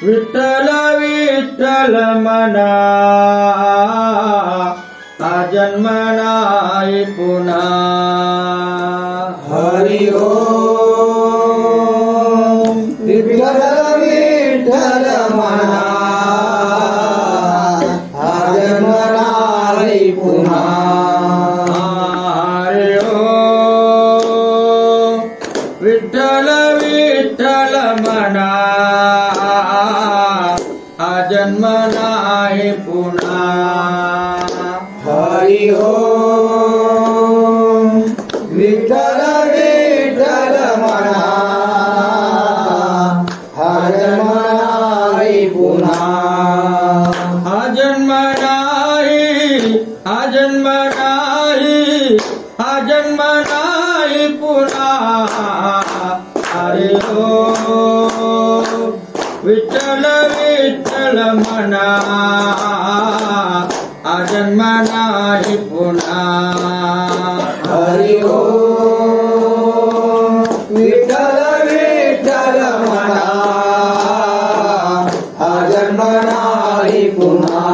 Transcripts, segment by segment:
विठ्ठल विठ्ठल म्हणा हा जन्म नाही पुन्हा. हरि ओम. विठ्ठल विठ्ठल म्हणा हा जन्म नाही पुन्हा. हरि ओम. विठ्ठल विठ्ठल म्हणा हा जन्म नाही पुन्हा. हरि ओम. विठ्ठल विठ्ठल म्हणा हा जन्म नाही पुन्हा. हा जन्म नाही, हा जन्म नाही, हा जन्म नाही पुन्हा. हरि ओम. विठ्ठल विठ्ठल म्हणा हा जन्म नाही पुन्हा. हरि ओम. विठ्ठल विठ्ठल म्हणा हा जन्म नाही पुन्हा.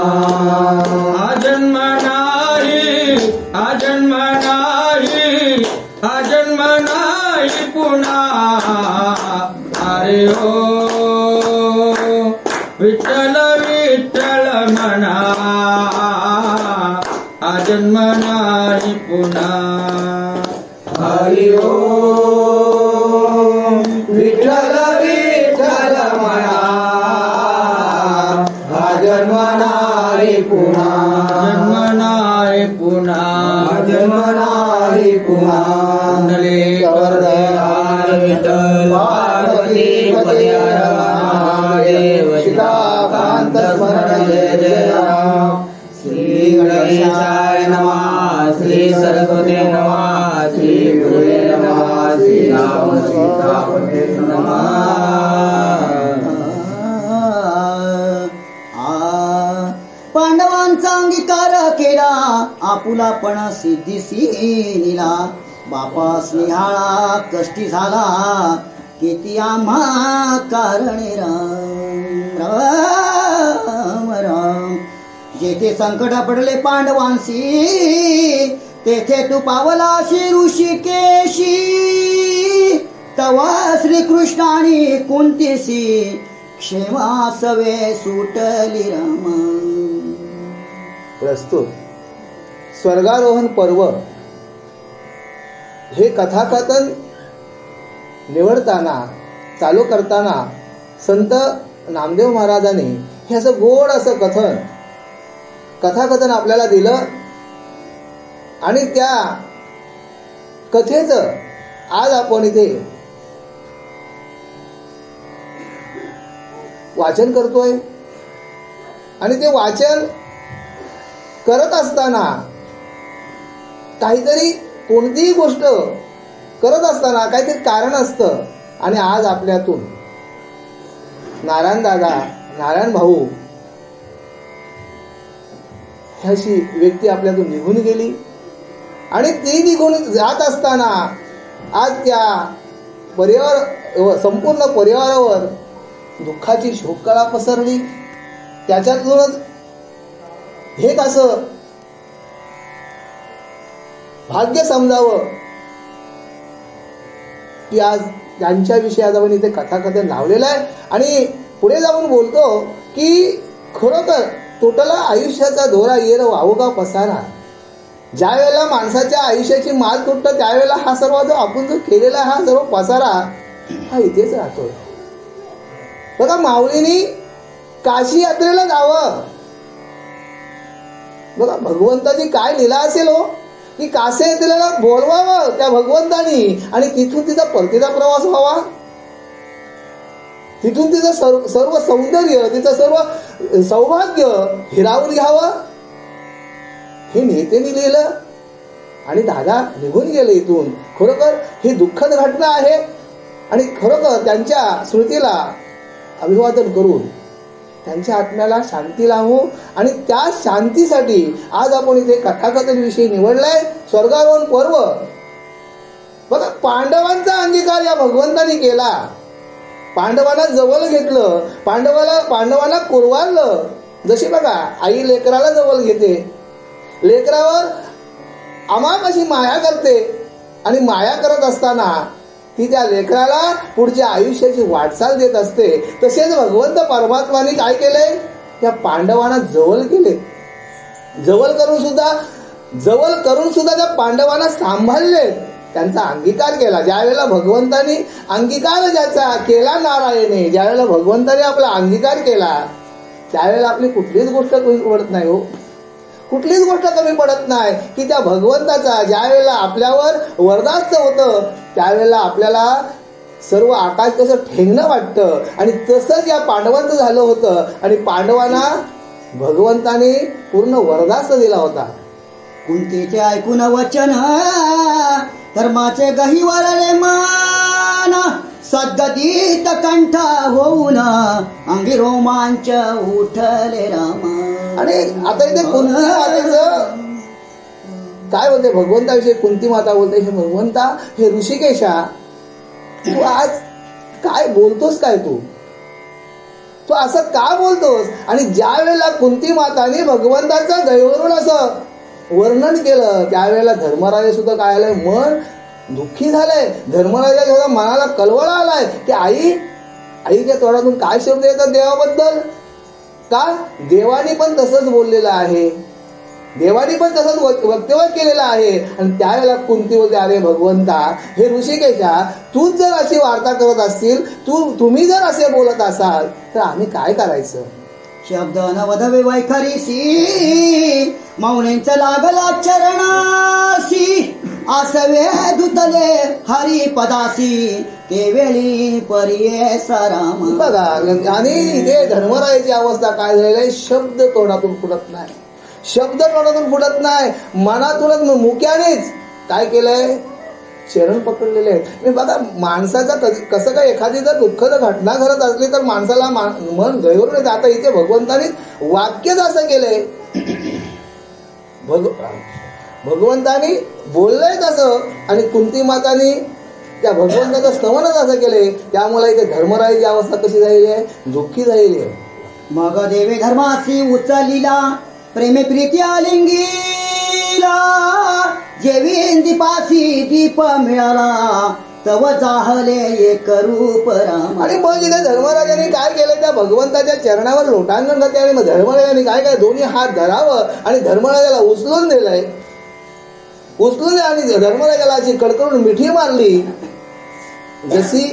हा जन्म नाही, हा जन्म नाही, हा जन्म नाही पुन्हा. हरि ओम. विठ्ठल विठ्ठल म्हणा हा जन्म नाही पुन्हा. हरि ओम. विठ्ठल विठ्ठल म्हणा हा जन्म नाही पुन्हा. जन्म नाही पुन्हा. जन्म नाही पुन्हा. विठ्ठल पार्वती पती महादेव सीताकांत स्मरण जय जय राम. श्री गणेशाय नमः. श्री सरस्वती नमः. श्री गुरुवे नमः. श्री राम सीतापते नमः. पांडवांचा अंगीकार केला आपुलापण सिद्धीसी निला. बापा स्नेहाला कष्टी झाला किती आम्हा कारणे राम राम राम. जेथे संकट पडले पांडवांसी तेथे तू पावलाशी ऋषिकेशी. तवा श्रीकृष्णानी कुंतीसी क्षेमासवे सुटली राम. प्रस्तुत स्वर्गारोहण पर्व हे कथाकथन निवडताना चालू करताना संत नामदेव महाराजांनी हे असं गोड असं कथाकथन आपल्याला दिलं आणि त्या कथेचं आज आपण इथे वाचन करतोय. आणि ते वाचन करत असताना काहीतरी कोणतीही गोष्ट करत असताना काहीतरी कारण असतं. आणि आज आपल्यातून नारायण दादा, नारायण भाऊ ह्याशी व्यक्ती आपल्यातून निघून गेली. आणि ती निघून जात असताना आज त्या संपूर्ण परिवारावर दुःखाची शोककळा पसरली. त्याच्यातूनच हे असं भाग्य समजावं की आज त्यांच्या विषयात आपण इथे कथाकथन लावलेलं आहे. आणि पुढे जाऊन बोलतो की खरोखर तोटाला आयुष्याचा दोरा येर वावगा पसारा. ज्या वेळेला माणसाच्या आयुष्याची माल तुटतं त्यावेळेला हा सर्व जो आपण जो केलेला हा सर्व पसारा हा इथेच राहतोय. बघा, माऊलीनी काशी यात्रेला जावं. बघा भगवंताची काय लीला असेल हो की काशी यात्रेला बोलवावं त्या भगवंतानी आणि तिथून तिचा परतीचा प्रवास व्हावा. तिथून तिचं सर्व सौंदर्य, तिचं सर्व सौभाग्य हिरावून घ्यावं. हे नेत्याने लिहिलं आणि दादा निघून गेले इथून. खरोखर ही दुःखद घटना आहे. आणि खरोखर त्यांच्या स्मृतीला अभिवादन करून त्यांच्या आत्म्याला शांती लावू. आणि त्या शांतीसाठी आज आपण इथे कथाकथन विषयी निवडलाय, स्वर्गारोहण पर्व. बघा, पांडवांचा अंगीकार या भगवंतानी केला पांडवांना जवळ घेतलं, पांडवांना कुरवारलं. जशी बघा आई लेकराला जवळ घेते, लेकरावर आमाप अशी माया करते आणि माया करत असताना ती त्या लेकराला पुढच्या आयुष्याची वाटचाल देत असते. तसेच भगवंत परमात्माने काय केलंय, त्या पांडवांना जवळ केले. जवळ करून सुद्धा त्या पांडवांना सांभाळले, त्यांचा अंगीकार केला. ज्यावेळेला भगवंतानी अंगीकार ज्याचा केला नारायणे, ज्यावेळेला भगवंताने आपला अंगीकार केला त्यावेळेला आपली कुठलीच गोष्ट कमी पडत नाही. हो, कुठलीच गोष्ट कमी पडत नाही की त्या भगवंताचा ज्यावेळेला आपल्यावर वरदास्त होतं त्यावेळेला आपल्याला सर्व आकाश कसं ठेंगणं वाटतं. आणि तसंच या पांडवांचं झालं होतं आणि पांडवांना भगवंताने पूर्ण वरदास्त दिला होता. कुंतीचे ऐकून वचन धर्माचे गहिवरले मान, सद्गदित कंठ होऊन अंगी रोमांच उठले राम. आणि आता इथे कुंती मातेचं काय बोलते भगवंताविषयी, कुंती माता बोलते, हे भगवंता, हे ऋषिकेशा, तू आज काय बोलतोस, काय तू असं का बोलतोस. आणि ज्या वेळेला कुंती माताने भगवंताचं गैवरून असं वर्णन केलं त्यावेळेला धर्मराजे सुद्धा काय आलंय, मन दुःखी झालंय. धर्मराजा सुद्धा मनाला कळवळा आलाय की आईच्या तोंडातून काय शब्द येतात देवाबद्दल. का देवानी पण तसंच बोललेलं आहे, देवानी पण तसंच वक्तव्य केलेलं आहे. आणि त्यावेळेला कुंती बोलते, अरे भगवंता, हे ऋषिकेशा, तूच जर अशी वार्ता करत असतील, तुम्ही जर असे बोलत असाल तर आम्ही काय करायचं. शब्द नवधवे वैखरीसी मौनेंच लागला चरणासी, आसवे धुतले हरिपदासी केवेळी परिये सराम. बघा, आणि इथे धर्मरायाची अवस्था काय झालेली आहे, शब्द तोंडातून फुटत नाही, शब्द तोंडातून फुटत नाही. मनातूनच मुक्यानेच काय केलंय, चरण पकडलेले आहेत. बघा, माणसाचा कसं काय एखादी जर दुःखद घटना घडत असली तर माणसाला मन गैरून येते. आता इथे भगवंताने वाक्यच असं केलंय, भगवंतानी बोललंय तसं आणि कुंती मातानी त्या भगवंताचं स्तवनच असं केलंय. त्यामुळे इथे धर्मरायाची अवस्था कशी झालेली आहे, दुःखी झालेली आहे. मग देवे धर्माची उचलिला प्रेमे प्रीती आलिंगीला, जेवी दीपासी दीप मिळाला तव जाहले एक रूप राम. आणि मग इथे धर्मराजाने काय केलं, त्या भगवंताच्या चरणावर लोटांगण घातले आणि मग धर्मराजाने काय दोन्ही हात धरावं आणि धर्मराजाला उचलून दिलंय. आणि धर्मराजाला अशी कडकडून मिठी मारली. जशी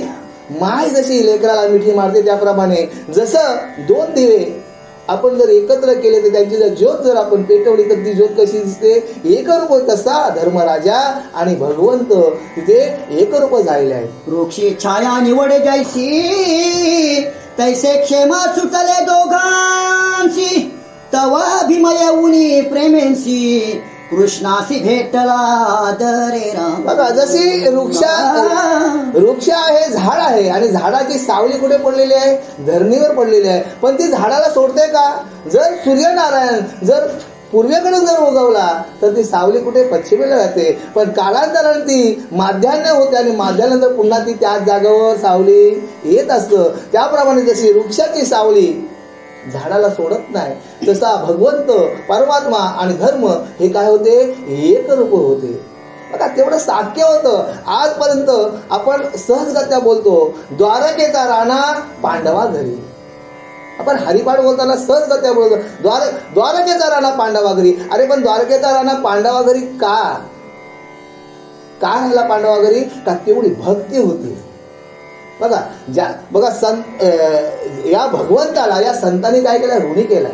माय जशी लेकराला मिठी मारते त्याप्रमाणे जसं दोन दिवे आपण जर एकत्र केले तर त्यांची जर ज्योत जर आपण पेटवली तर ती ज्योत कशी दिसते, एकरूप. तसा धर्मराजा आणि भगवंत तिथे एकरूप झालेले आहेत. वृक्षी छाया निवडे जैसी तैसे क्षेम सुटले दोघांशी, तवा भीमय उनी प्रेमेंशी कृष्णाशी भेटला दरे राम. बघा, जशी वृक्ष आहे, झाड आहे आणि झाडाची सावली कुठे पडलेली आहे, धरणीवर पडलेली आहे. पण ती झाडाला सोडते का. जर सूर्यनारायण जर पूर्वेकडून जर उगवला तर ती सावली कुठे पश्चिमेला राहते. पण कालांतराने ती माध्यान्ह होते आणि माध्यानंतर पुन्हा ती त्याच जागेवर सावली येत असतं. त्याप्रमाणे जशी वृक्षाची सावली झाडाला सोडत नाही तसा भगवंत परमात्मा आणि धर्म हे काय होते, एकरूप होते. बघा, तेवढं साक्य होतं. आजपर्यंत आपण सहजगत्या बोलतो द्वारकेचा राणा पांडवा घरी. आपण हरिपाठ बोलताना सहजगत्या बोलतो द्वारकेचा राणा पांडवा घरी. अरे पण द्वारकेचा राणा पांडवा घरी का राहिला पांडवा घरी, का तेवढी भक्ती होती. बघा, या भगवंताला या संतांनी काय केलं, ऋणी केला.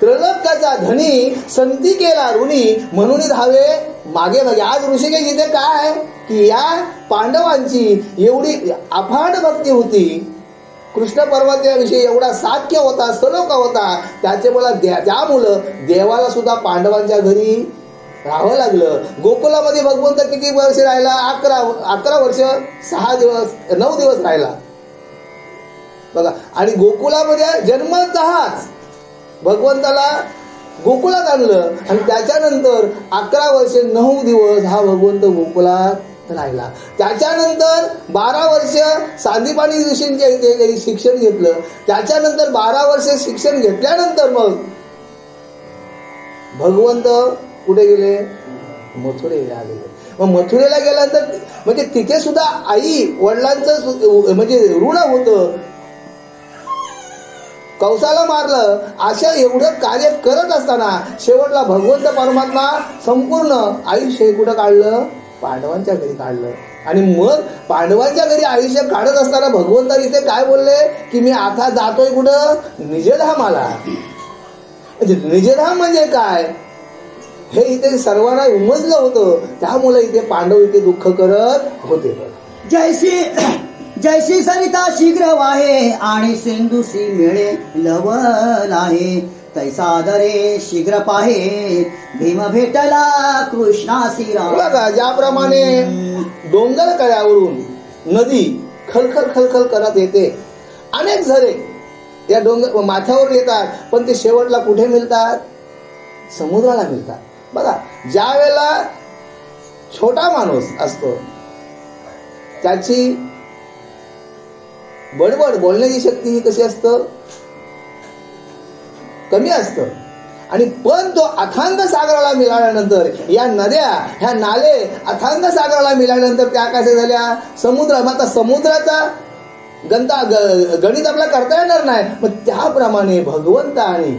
त्रैलोक्याचा धनी संती केला ऋणी, म्हणून धावे मागे मागे. आज ऋषिकेश इथे काय आहे की या पांडवांची एवढी अफाट भक्ती होती, कृष्ण पर्वताविषयी एवढा साक्य होता, सलोखा होता. त्यामुळं देवाला सुद्धा पांडवांच्या घरी राहावं लागलं. गोकुलामध्ये भगवंत किती वर्ष राहिला, 11 वर्ष 6 दिवस 9 दिवस राहिला. बघा, आणि गोकुलामध्ये जन्मतःच भगवंताला गोकुलात आणलं आणि त्याच्यानंतर 11 वर्ष 9 दिवस हा भगवंत गोकुलात राहिला. त्याच्यानंतर 12 वर्ष सांदीपानी ऋषींच्या इथे त्यांनी शिक्षण घेतलं. त्याच्यानंतर 12 वर्ष शिक्षण घेतल्यानंतर मग भगवंत कुठे गेले? मथुरेला गेले. मग मथुरेला गेल्यानंतर म्हणजे तिथे सुद्धा आई वडिलांचं म्हणजे ऋण होतं. कौसाला मारलं. अशा एवढं कार्य करत असताना शेवटला भगवंत परमात्मा संपूर्ण आयुष्य कुठं काढलं? पांडवांच्या घरी काढलं. आणि मग पांडवांच्या घरी आयुष्य काढत असताना भगवंत इथे काय बोलले की मी आता जातोय कुठं? निजधामाला. निजधाम म्हणजे काय हे इथे सर्वांना उमजलं होतं. त्यामुळे इथे पांडव इथे दुःख करत होते. जैसी सरिता शीघ्र वाहे आणि सिंधुसी मिळे लवल आहे तैसा दरे शीघ्र पाहे भीम भेटला कृष्णासी राम. बघा ज्याप्रमाणे डोंगर कड्यावरून नदी खलखल खलखल करत येते. अनेक झरे या डोंगर माथ्यावर येतात पण ते शेवटला कुठे मिळतात? समुद्राला मिळतात. बघा ज्या वेळेला छोटा माणूस असतो त्याची बडबड बोलण्याची शक्ती ही कशी असतं? कमी असतं. आणि पण तो अथांग सागराला मिळाल्यानंतर या नद्या ह्या नाले अथांग सागराला मिळाल्यानंतर त्या कशा झाल्या? समुद्र. मग आता समुद्राचा गणित आपला करता येणार नाही. मग त्याप्रमाणे भगवंत आणि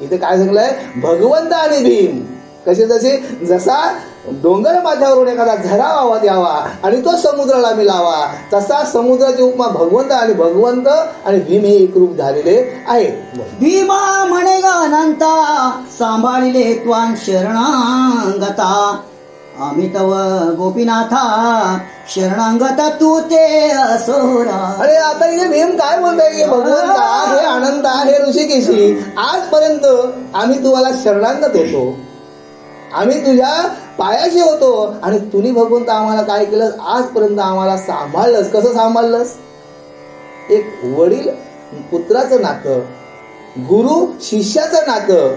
इथे काय सांगलंय? भगवंत आणि भीम कसे जसे जसा डोंगर माथ्यावरून एखादा झरा वाहत यावा आणि तो समुद्राला मिळावा तसा समुद्राची उपमा भगवंत आणि भीम हे एकरूप झालेले आहे. भीमा म्हणे अनंता सांभाळिले त्वां शरणांगता आम्ही तव गोपीनाथा शरणांगता तू ते असोरा. अरे आता इथे भीम काय बोलतोय की भगवंता हे अनंता हे ऋषिकेशी आजपर्यंत आम्ही तुम्हाला शरणांगत होतो. आम्ही तुझ्या पायाशी होतो आणि तुम्ही भगवंत आम्हाला काय केलं? आजपर्यंत आम्हाला सांभाळलंस. कसं सांभाळलंस? एक वडील पुत्राचं नातं, गुरु शिष्याचं नातं.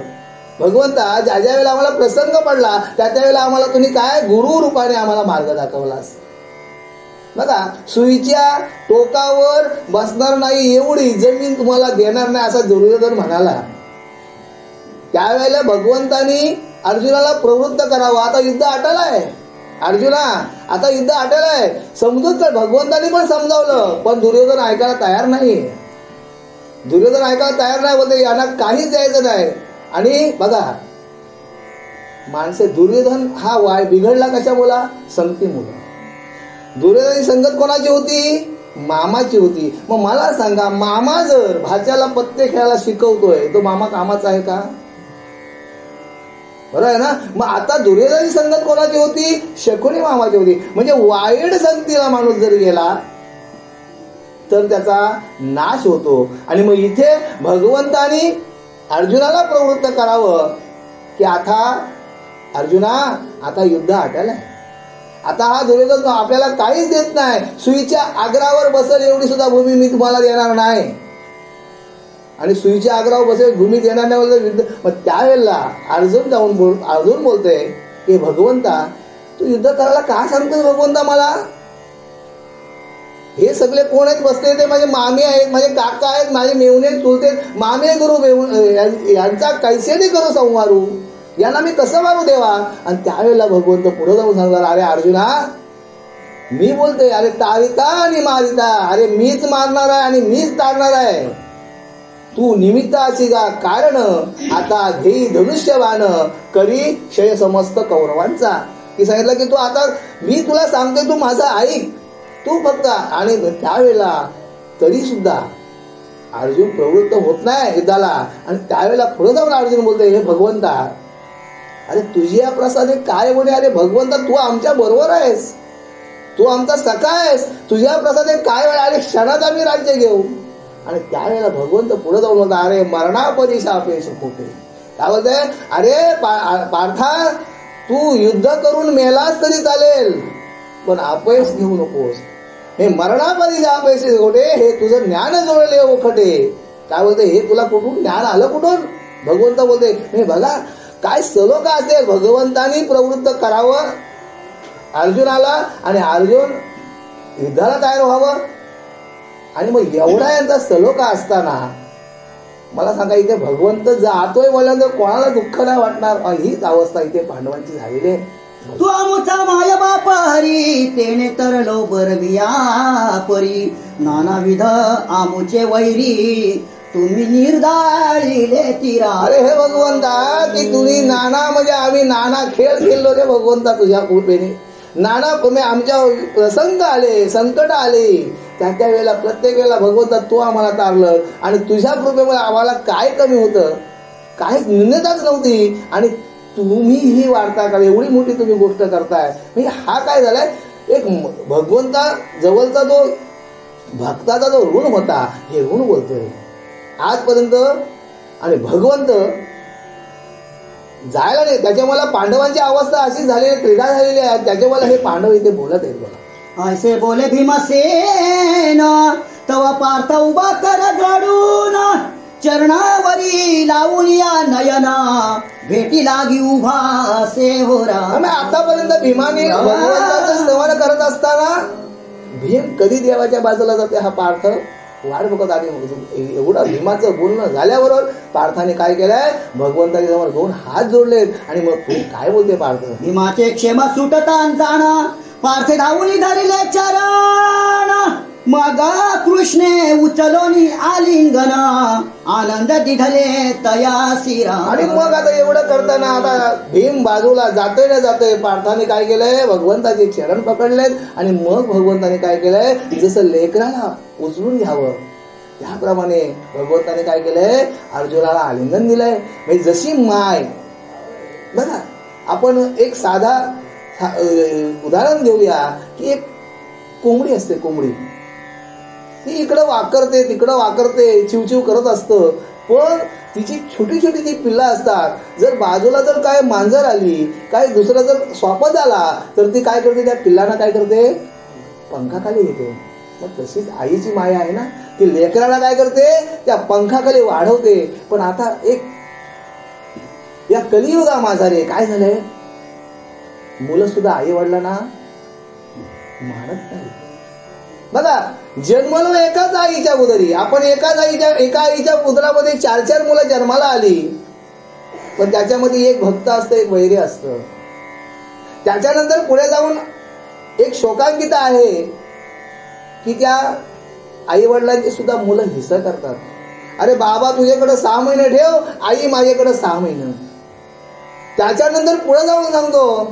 भगवंता ज्या ज्या वेळेला आम्हाला प्रसंग पडला त्या त्यावेळेला आम्हाला तुम्ही काय गुरु रूपाने आम्हाला मार्ग दाखवलास. बघा सुईच्या टोकावर बसणार नाही एवढी जमीन तुम्हाला देणार नाही असा दुर्योधन म्हणाला. त्यावेळेला भगवंतानी अर्जुनाला प्रवृत्त करावं. आता युद्ध आटलं आहे अर्जुना, आता युद्ध आटलं आहे समजून. तर भगवंतानी पण समजावलं पण दुर्योधन ऐकायला तयार नाही. दुर्योधन ऐकायला तयार नाही बोलते यांना काहीच द्यायचं नाही. आणि बघा माणसे दुर्योधन हा वाय बिघडला कशा बोला? संगतीमुळे. दुर्योधनाची संगत कोणाची होती? मामाची होती. मग मला सांगा मामा जर भाच्याला पत्ते खेळायला शिकवतोय तो मामा कामाचा आहे का? बरोबर आहे ना. मग आता दुर्योधनाची संगत कोणाची होती? शकुनी मामाची होती. म्हणजे वाईट संगतीला माणूस जर गेला तर त्याचा नाश होतो. आणि मग इथे भगवंतानी अर्जुनाला प्रवृत्त करावं की आता अर्जुना आता युद्ध आटलं आहे. आता हा दुर्योधन आपल्याला काहीच देत नाही. सुईच्या आग्रावर बसेल एवढी सुद्धा भूमी मी तुम्हाला देणार नाही. आणि सुईच्या आग्रावर बसेल भूमी देणार नाही युद्ध. मग त्यावेळेला अर्जुन बोलतोय की भगवंता तू युद्ध करायला का सांगतोय? भगवंता मला हे सगळे कोण आहेत बसले? ते माझे मामी आहेत, माझे काका आहेत, माझे मेवणे चुलते मामे गुरु यांचा कैसेने करू संवारू, यांना मी कसं मारू देवा? आणि त्यावेळेला भगवंत पुढे जाऊन सांगणार अरे अर्जुना मी बोलतोय अरे तारिता आणि मारिता, अरे मीच मारणार आहे आणि मीच तारणार आहे. तू निमित्ताची गा कारण आता घेई धनुष्यबाण करी क्षय समस्त कौरवांचा. की सांगितलं की तू आता मी तुला सांगतोय तू माझा ऐक तू फक्त. आणि त्यावेळेला तरी सुद्धा अर्जुन प्रवृत्त होत नाही युद्धाला. आणि त्यावेळेला पुढे जाऊन अर्जुन बोलतोय हे भगवंता अरे तुझी या प्रसादे काय म्हणे? अरे भगवंता तू आमच्या बरोबर आहेस, तू आमचा सखा आहेस, तुझ्या प्रसादे काय वेळ अरे क्षणात आम्ही राज्य घेऊ. आणि त्यावेळेला भगवंत पुढे जाऊन बोलता अरे मरणापदी शापेश पोटे. काय बोलतंय? अरे पार्था तू युद्ध करून मेलास तरी चालेल पण अपयश घेऊ नकोस. हे मरणापदी अपयश खोटे हे तुझं ज्ञान जोडले ओखटे. काय बोलते हे तुला कुठून ज्ञान आलं कुठून? भगवंत बोलते हे बघा काय सलोखा असेल भगवंतानी प्रवृत्त करावं अर्जुन आला आणि अर्जुन युद्धाला तयार व्हावं. आणि मग एवढा यांचा सलोखा असताना मला सांगा, इथे भगवंत जातोय बोलल्यानंतर कोणाला दुःख नाही वाटणार? हीच अवस्था इथे पांडवांची झालेली आहे. तू आमुचा माय बाप हरी तेने तरलो बरविया परी नानाविध आमुचे वैरी तुम्ही निर्दाळिले तिरा. अरे हे भगवंता, की तुम्ही नाना म्हणजे आम्ही नाना खेळ खेळलो रे भगवंता तुझ्या कृपेने. नाना आमच्या प्रसंग आले, संकट आले, त्या वेळेला प्रत्येक वेळेला भगवंता तू आम्हाला तारलं. आणि तुझ्या कृपेमुळे आम्हाला काय कमी होतं? काही न्यूनताच नव्हती. आणि तुम्ही ही वार्ता करा, एवढी मोठी तुम्ही गोष्ट करताय. म्हणजे हा काय झालाय, एक भगवंता जवळचा जो भक्ताचा जो ऋण होता, हे ऋण बोलतोय आजपर्यंत. आणि भगवंत जायला नाही, त्याच्यामुळे पांडवांची अवस्था अशी झालेली, क्रीडा झालेली आहे. त्याच्यामुळे हे पांडव इथे बोलत आहेत. बघा, ऐसे बोले भीमसेन तवा पार्थ उभा कर घडून चरणावरी लावून या नयना भेटी लागी उभा असे होरा. आतापर्यंत भीमाने भगवंताचं स्तवन करत असताना भीम कधी देवाच्या बाजूला जाते हा पार्थ वाट बघत. आणि एवढं भीमाचं बोलणं झाल्याबरोबर पार्थाने काय केलंय, भगवंताच्या समोर दोन हात जोडलेत. आणि मग तुम्ही काय बोलते पार्थ? भीमाचे क्षेम सुटतान जाणा पार्थ धावून धरले चरण मग कृष्णे उचलोनी आलिंगन आनंद दिधले तयासीरा. आणि मग आता एवढं करताना आता भीम बाजूला जातोय ना जातोय, पार्थाने काय केलंय, भगवंताचे चरण पकडलेत. आणि मग भगवंताने काय केलंय, जसं लेकराला उचलून घ्यावं त्याप्रमाणे भगवंताने काय केलंय, अर्जुनाला आलिंगन दिलंय. म्हणजे जशी माय, बघा आपण एक साधा उदाहरण घेऊया, की एक कोंबडी असते. कोंबडी ती इकडं वाकरते तिकडं वाकरते, चिवचिव करत असतं. पण तिची छोटी छोटी जी पिल्ला असतात, जर बाजूला जर काय मांजर आली, काय दुसरा जर स्वापद आला, तर ती काय करते, त्या पिल्लांना काय करते, पंखाखाली घेते. मग तशीच आईची माया आहे ना, ती लेकराला काय करते, त्या पंखाखाली वाढवते. पण आता एक या कलियुगा माझारे काय झालंय, मुलं सुद्धा आई वडिलांना मानत नाही. बघा, जन्मलो एकाच आईच्या उदरी. आपण एका आईच्या उदरामध्ये 4 मुलं जन्माला आली, पण त्याच्यामध्ये एक भक्त असतं, एक वैरी असतं. त्याच्यानंतर पुढे जाऊन एक शोकांकिता आहे, की त्या आई वडिलांची सुद्धा मुलं हिस्सा करतात. अरे बाबा तुझ्याकडे 6 महिने ठेव, आई माझ्याकडे 6 महिने. त्याच्यानंतर पुढे जाऊन सांगतो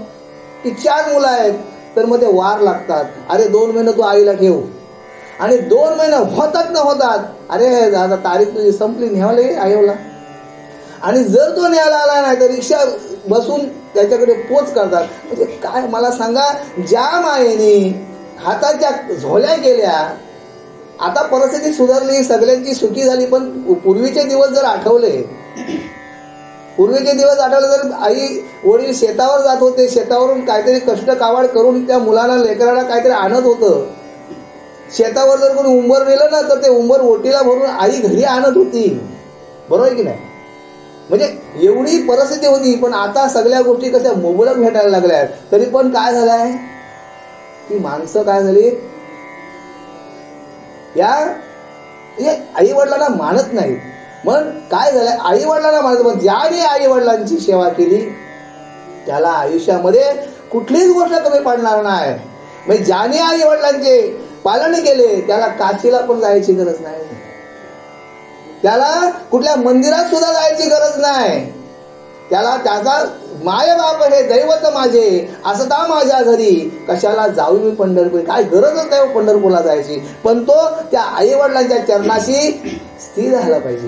की 4 मुलं आहेत, तर मग ते वार लागतात. अरे 2 महिने तू आईला ठेव. आणि 2 महिने होतात न होतात, अरे दादा तारीख तुझी संपली, न्यायला आईला. आणि जर तो न्यायला आला नाही तर रिक्षा बसून त्याच्याकडे पोच करतात. म्हणजे काय मला सांगा, ज्या मायेने हाताच्या झोल्या केल्या, आता परिस्थिती सुधारली, सगळ्यांची सुखी झाली. पण पूर्वीचे दिवस जर आठवले, तर आई वडील शेतावर जात होते, शेतावरून काहीतरी कष्ट कावाड करून त्या मुलाला लेकराला काहीतरी आणत होतं. शेतावर जर कोणी उंबर नेलं ना, तर ते उंबर ओटीला भरून आई घरी आणत होती. बरोबर की नाही? म्हणजे एवढी परिस्थिती होती. पण आता सगळ्या गोष्टी कशा मोबदल्यात भेटायला लागल्या आहेत. तरी पण काय झालंय, की माणसं काय झाली, या आई वडिलांना मानत नाहीत. मग काय झालंय, आई वडिलांना मानत, पण ज्याने आई वडिलांची सेवा केली त्याला आयुष्यामध्ये कुठलीच गोष्ट कमी पडणार नाही. म्हणजे ज्याने आई वडिलांचे पालन केले त्याला काशीला पण जायची गरज नाही, त्याला कुठल्या मंदिरात सुद्धा जायची गरज नाही. त्याला त्याचा माय बाप हे दैवत माझे असता माझ्या घरी, कशाला जाऊ मी पंढरपूर, काय गरजच नाही पंढरपूरला जायची. पण तो त्या आई वडिलांच्या चरणाशी स्थिर राहायला पाहिजे.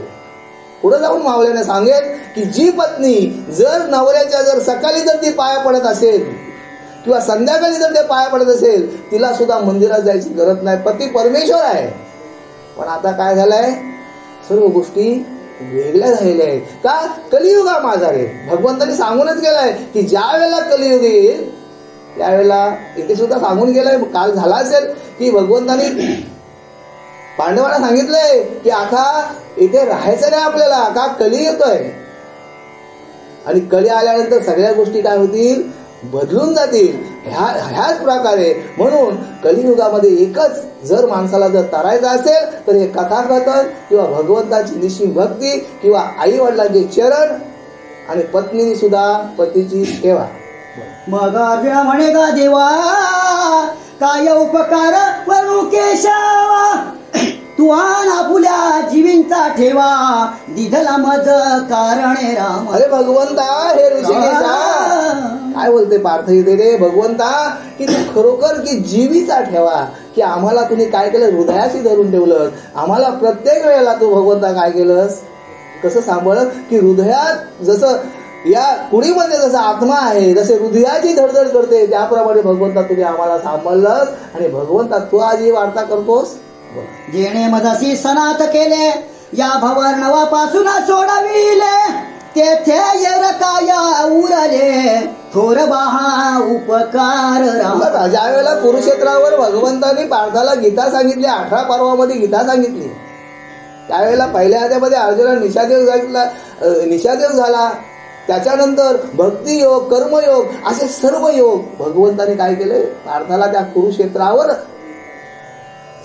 पुढे जाऊन मावल्याने सांगेल की जी पत्नी जर नवऱ्याच्या जर सकाळी जर ती पाया पडत असेल किंवा संध्याकाळी जर ते पाया पडत असेल, तिला सुद्धा मंदिरात जायची गरज नाही. पती परमेश्वर आहे. पण आता काय झालंय, सर्व गोष्टी वेगळ्या झालेल्या आहेत. का? कलियुगा माझा रे. भगवंतांनी सांगूनच गेलाय की ज्या वेळेला कलियुग येईल त्यावेळेला, इथे सुद्धा सांगून गेलाय, काल झाला असेल की भगवंतांनी पांडवांना सांगितलंय की आता इथे राहायचं नाही आपल्याला, का कली येतोय. आणि कली आल्यानंतर सगळ्या गोष्टी काय होतील, बदलून जातील ह्याच प्रकारे. म्हणून कलियुगामध्ये एकच जर माणसाला जर तरायचं असेल तर हे कथाकथन किंवा भगवंताची निश्चित भक्ती किंवा आई वडिलांचे चरण आणि पत्नीने सुद्धा पतीची सेवा. मग अर्जुना म्हणे गा देवा काय उपकार करू केशवा तू आण आपुल्या जीवींचा ठेवा दिधला मज कारणे राम. अरे भगवंता हे ऋषिकेशा काय बोलते पार्थ इथे रे भगवंता की तू खरोखर की जीवीचा ठेवा की आम्हाला तुम्ही काय केलं हृदयाशी धरून ठेवलं. आम्हाला प्रत्येक वेळेला तू भगवंता काय केलंस कसं सांभाळत की हृदयात जसं या कुडीमध्ये जसा आत्मा आहे जसे हृदयाची धडधड करते त्याप्रमाणे भगवंता तुम्ही आम्हाला सांभाळलंस. आणि भगवंता तू आज ही वार्ता करतोस. जेणे मजसी सनात केले या भवर्णवापासून सोडविले तेथे येरकाया उरले थोर बहा उपकार राम. ज्या वेळेला कुरुक्षेत्रावर भगवंतांनी पार्थाला गीता सांगितली 18 पर्वामध्ये गीता सांगितली त्यावेळेला पहिल्या अध्यायामध्ये अर्जुना निशादेव झाला. त्याच्यानंतर भक्तियोग कर्मयोग असे सर्व योग भगवंताने काय केले पार्थाला त्या कुरुक्षेत्रावर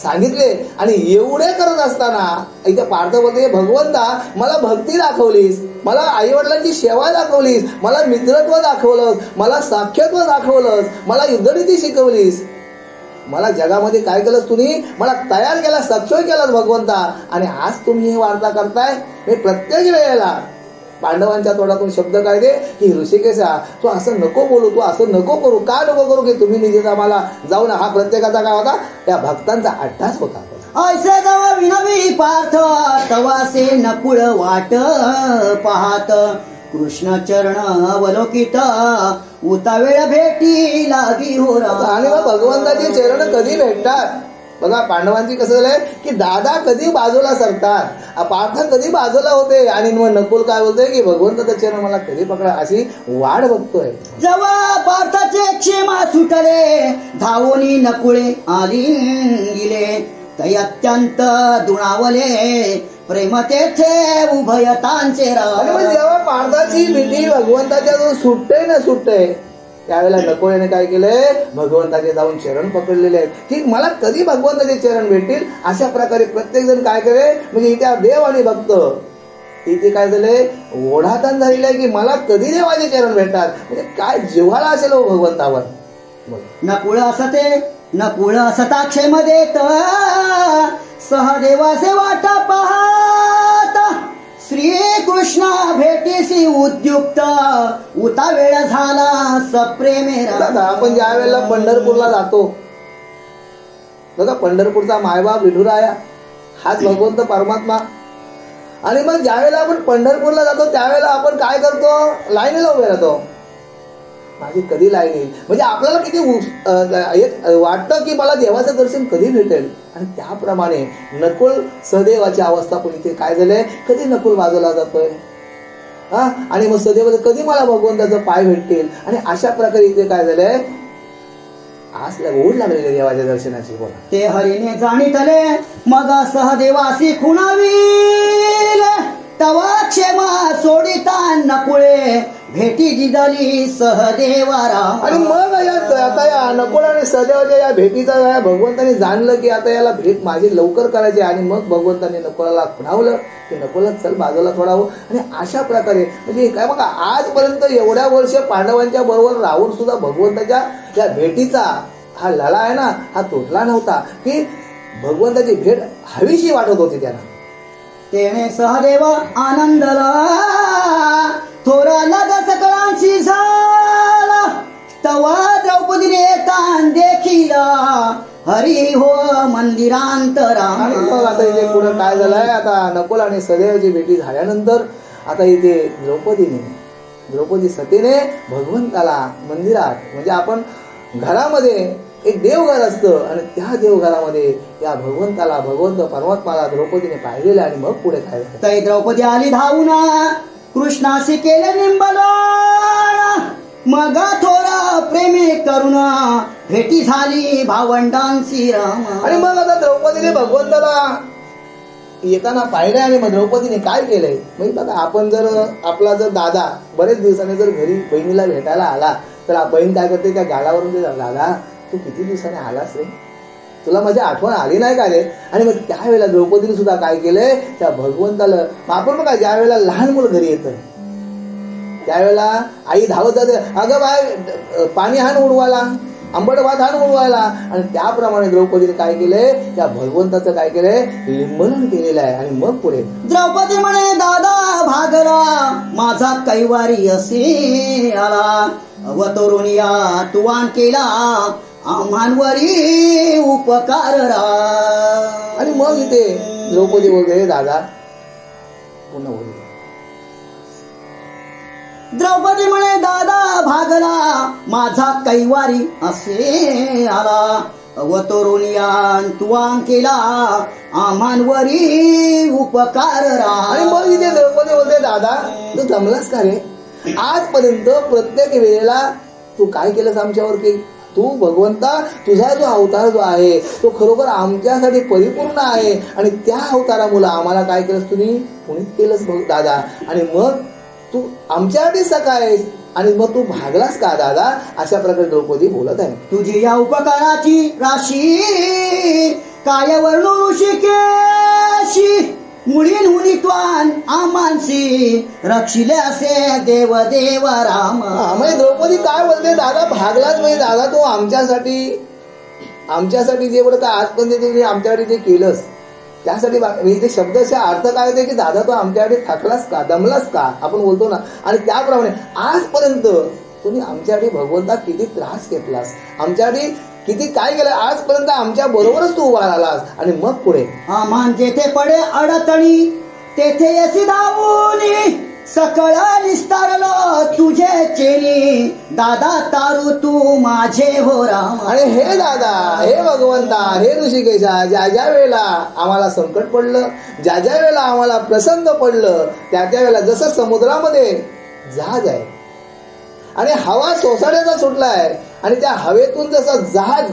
सांगितले. आणि एवढे करत असताना इथे पार्थ बोलते भगवंता मला भक्ती दाखवलीस मला आई वडिलांची सेवा दाखवलीस मला मित्रत्व दाखवलंस मला साख्यत्व दाखवलंस मला युद्धनीती शिकवलीस मला जगामध्ये काय केलंस तुम्ही मला तयार केला सक्षम केलास भगवंता. आणि आज तुम्ही ही वार्ता करताय. मी प्रत्येक वेळेला पांडवांच्या तोंडातून शब्द काय दे की ऋषिकेशा तू असं नको बोलू तू असं नको करू का नको करू की तुम्ही निजेच आम्हाला जाऊ ना. हा प्रत्येकाचा काय होता त्या भक्तांचा अट्टाच होता. ऐसे जवा विनवी पार्थ तवासे नकुळ वाट पाहत कृष्ण चरण अवलोकित उतावेळ भेटी लागी हो. आणि मग भगवंताची चरण कधी भेटतात बघा पांडवांची कसं झालंय की दादा कधी बाजूला सरतात पार्थ कधी बाजूला होते आणि मग नकुल काय बोलतोय की भगवंताचं चरण मला कधी पकडा अशी वाट बघतोय. जेव्हा पार्थाचे क्षेमा सुटले धावोनी नकुळे आली गेले तै अत्यंत दुणावले प्रेम तेथे उभयतांचे राम. आणि मग जेव्हा पार्थाची भीती भगवंताच्या जो सुटते त्यावेळेला नकुळेने काय केलंय भगवंताचे जाऊन चरण पकडलेले आहेत की मला कधी भगवंताचे चरण भेटतील. अशा प्रकारे प्रत्येक जण काय करे म्हणजे इथे देव आणि भक्त इथे काय झाले ओढाताण झालेलं आहे की मला कधी देवाचे चरण भेटतात. म्हणजे काय जिव्हाळा असेल हो भगवंतावर. नकुळ असता क्षेम देत सहदेवाचे वाट पाहत श्रीकृष्ण भेटीसी उद्युक्त उता वेळ झाला सप्रेमे. आपण ज्या वेळेला पंढरपूरला जातो बघा पंढरपूरचा मायबाप विठुराया हाच भगवंत परमात्मा. आणि मग ज्या वेळेला आपण पंढरपूरला जातो त्यावेळेला आपण काय करतो लाईनीला उभे राहतो. माझी कधी लाईन येईल म्हणजे आपल्याला किती वाटतं की मला देवाचं दर्शन कधी भेटेल. आणि त्याप्रमाणे नकुल सहदेवाची अवस्था पण इथे काय झालंय कधी नकुल बाजूला जातोय आणि मग सहदेव कधी मला भगवंताचं पाय भेटतील. आणि अशा प्रकारे इथे काय झालंय आज ओढ लागलेले देवाच्या दर्शनाची. बोला ते हरीने जाणीतले मग सहदेवासी खुणावील तवा क्षेमा सोडिता नकुळे भेटी दिदली सहदेवारा. आणि मग आता या नकुळ आणि सहदेवाच्या या भेटीचा भगवंताने जाणलं की आता याला भेट माझी लवकर करायची. आणि मग भगवंताने नकुळाला खुणावलं की नकुला चल बाजूला थोडावं. आणि अशा प्रकारे म्हणजे काय बघा आजपर्यंत एवढ्या वर्ष पांडवांच्या बरोबर राहून सुद्धा भगवंताच्या या भेटीचा हा लळा आहे ना हा तुटला नव्हता की भगवंताची भेट हवीशी वाटत होती त्यांना. तेने सहदेव आनंदला थोरा लागा सकळांशी झाला तवा द्रौपदीने तान देखीला हरी हो मंदिरांतरा. आणि मग आता इथे पुढे काय झालंय आता नकुल आणि सहदेवाची भेटी झाल्यानंतर आता इथे द्रौपदी सतीने भगवंताला मंदिरात म्हणजे आपण घरामध्ये एक देवघर असतं आणि त्या देवघरामध्ये या भगवंत परमात्माला द्रौपदीने पाहिलेलं. आणि मग पुढे काय तै द्रौपदी आली धावून कृष्णाशी केले निंबला मग थोडा प्रेमे करून भेटी झाली भावंडांशी राम. आणि मग आता द्रौपदीने भगवंताला येताना पाहिलंय. आणि मग द्रौपदीने काय केलंय म्हणजे बघा आपण जर आपला जर दादा बरेच दिवसाने जर घरी बहिणीला भेटायला आला तर बहीण काय करते, त्या गालावरून ते, दादा तू किती दिवसाने आलास रे, तुला माझी आठवण आली नाही का रे. आणि मग त्यावेळेला द्रौपदीने सुद्धा काय केलंय, त्या भगवंताला आपण बघा ज्या वेळेला लहान मुलं घरी येतं त्यावेळेला आई धावत जाते, अगं बाय पाणी हाण उडवायला, आंबट भात हाण उडवायला. आणि त्याप्रमाणे द्रौपदीने काय केलंय, त्या भगवंताचं काय केलंय, लिंबन केलेलं आहे. आणि मग पुढे द्रौपदी म्हणे दादा भागला माझा कैवारी असे आला, अवतरून या तुवान केला आम्हांवरी उपकार रा. आणि मग इथे द्रौपदी बोलते, दादा पुन्हा बोलते, द्रौपदी म्हणे दादा भागला माझा कैवारी असे आला, अवतरून या तुवान केला आम्हांवरी उपकार रा. आणि मग इथे द्रौपदी बोलते, दादा तू जमलास का रे, आजपर्यंत प्रत्येक वेळेला तू काय केलंस आमच्यावर, की तू भगवंता तुझा जो अवतार जो आहे तो खरोखर आमच्यासाठी परिपूर्ण आहे. आणि त्या अवतारामुळे आम्हाला काय केलंस, तुम्ही पुनीत केलंस दादा. आणि मग तू आमच्यासाठी सखा आहेस, आणि मग तू भागलास का दादा, अशा प्रकारे द्रौपदी बोलत आहे. तुझी या उपकाराची राशी काय वर्णू ऋषिकेशी, मुळीन हुनित्वान आमांशी रक्षिले असे देव देव राम. म्हणजे द्रौपदी काय बोलते, दादा भागलाच म्हणजे दादा तू आमच्यासाठी जे बरं काय आजपर्यंत आमच्यासाठी जे केलंस त्यासाठी ते शब्दाचा अर्थ काय होते, की दादा तू आमच्यासाठी थकलास का, दमलास का, आपण बोलतो ना. आणि त्याप्रमाणे आजपर्यंत तुम्ही आमच्यासाठी भगवंता किती त्रास घेतलास, आमच्यासाठी किती काय केलं, आजपर्यंत आमच्या बरोबरच तू उभा राहिलास. आणि मग पुढे आम्हान जेथे पडे अडचणी तेथे यसी धावून सकळ निस्तारलो तुझे चेनी, दादा तारू तू माझे हो राम. आणि हे दादा, हे भगवंता, हे ऋषिकेशा, ज्या ज्या वेळेला आम्हाला संकट पडलं, ज्या ज्या वेळेला आम्हाला प्रसंग पडलं, त्या त्या वेळेला जसं समुद्रामध्ये जहाज आहे आणि हवा सोसाट्याचा सुटलाय, आणि त्या हवेतून जसं जहाज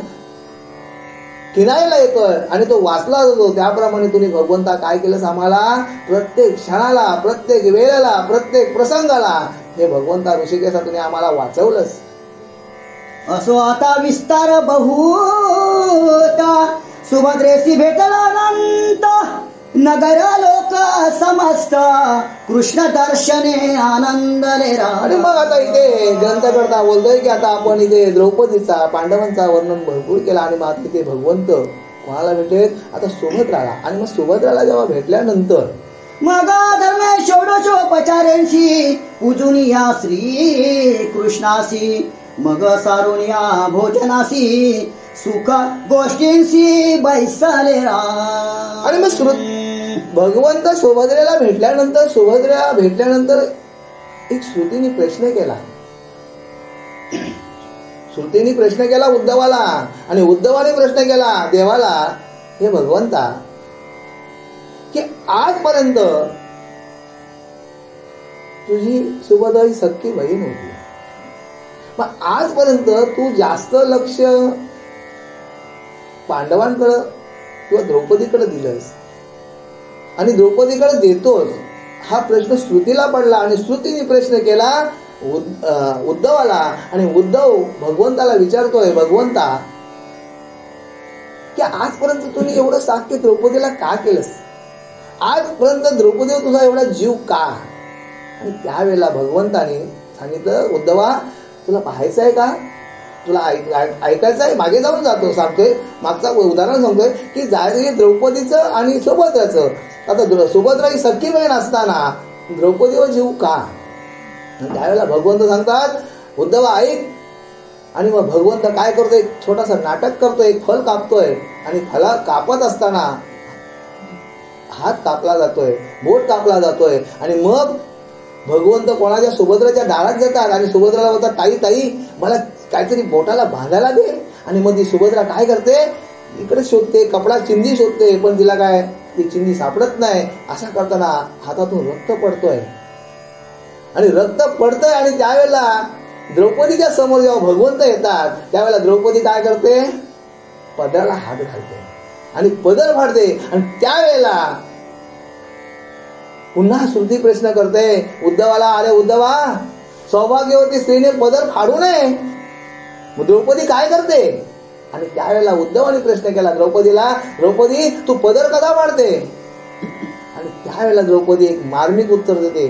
किनाऱ्याला येतोय आणि तो वाचला जातो, त्याप्रमाणे तुम्ही भगवंता काय केलंस, आम्हाला प्रत्येक क्षणाला, प्रत्येक वेळेला, प्रत्येक प्रसंगाला हे भगवंता ऋषिकेशा तुम्ही आम्हाला वाचवलंस. असो आता विस्तार बहुता सुभद्रेसी भेटला अनंत, नगर लोक समस्त कृष्ण दर्शने आनंदले रा. आणि मग आता इथे ग्रंथकर्ता बोलतोय की आता आपण इथे द्रौपदीचा, पांडवांचा वर्णन भरपूर केला. आणि मग इथे भगवंत कोणाला भेटेल, आता सुभद्राला. आणि मग सुभद्राला जेव्हा भेटल्यानंतर मग धर्मे षोडशोपचारेंशी पूजुनिया श्री कृष्णासी, मग सारुनिया भोजनासी सुख गोष्टींशी बैसले रा. आणि मग भगवंत सुभद्रेला भेटल्यानंतर एक श्रुतीने प्रश्न केला. श्रुतीने प्रश्न केला उद्धवाला, आणि उद्धवाने प्रश्न केला देवाला, हे भगवंता, की आजपर्यंत तुझी सुभद्रा ही सख्खी बहीण होती, मग आजपर्यंत तू जास्त लक्ष पांडवांकडं किंवा द्रौपदीकडे दिलंस आणि द्रौपदीकडे देतोस, हा प्रश्न श्रुतीला पडला. आणि श्रुतीने प्रश्न केला उद्धवाला, आणि उद्धव भगवंताला विचारतोय, भगवंता, की आजपर्यंत तुम्ही एवढं साख्य द्रौपदीला का केलंस, आजपर्यंत द्रौपदीवर तुझा एवढा जीव का. आणि त्यावेळेला भगवंताने सांगितलं, उद्धवा तुला पाहायचं आहे का, तुला ऐकायचं आहे, मागे जाऊन जातो सांगतोय, मागचा उदाहरण सांगतोय की जायचं द्रौपदीचं आणि सुभद्राचं. आता सुभद्रा ही सख्खी बहीण असताना द्रौपदीवर जीव का. त्यावेळेला भगवंत सांगतात, उद्धवा ऐक. आणि मग भगवंत काय करतोय, एक छोटासा नाटक करतोय, एक फल कापतोय, आणि फला कापत असताना हात कापला जातोय, बोट कापला जातोय. आणि मग भगवंत कोणाच्या सुभद्राच्या दारात जातात आणि सुभद्राला बोलतात, ताई ताई मला काहीतरी बोटाला बांधायला दे. आणि मग ती सुभद्रा काय करते, इकडे शोधते, कपडा चिंदी शोधते, पण तिला काय ती चिंदी सापडत नाही. अशा करताना हातातून रक्त पडतोय, आणि रक्त पडतंय. आणि त्यावेळेला द्रौपदीच्या समोर जेव्हा भगवंत येतात, त्यावेळेला द्रौपदी काय करते, पदराला हात घालते आणि पदर फाडते. आणि त्यावेळेला पुन्हा श्रुती प्रश्न करते उद्धवाला, अरे उद्धवा, सौभाग्यवती स्त्रीने पदर फाडू नये. मग द्रौपदी काय करते? आणि त्यावेळेला उद्धवाने प्रश्न केला द्रौपदीला, द्रौपदी तू पदर कसा फाडते? आणि त्यावेळेला द्रौपदी एक मार्मिक उत्तर देते.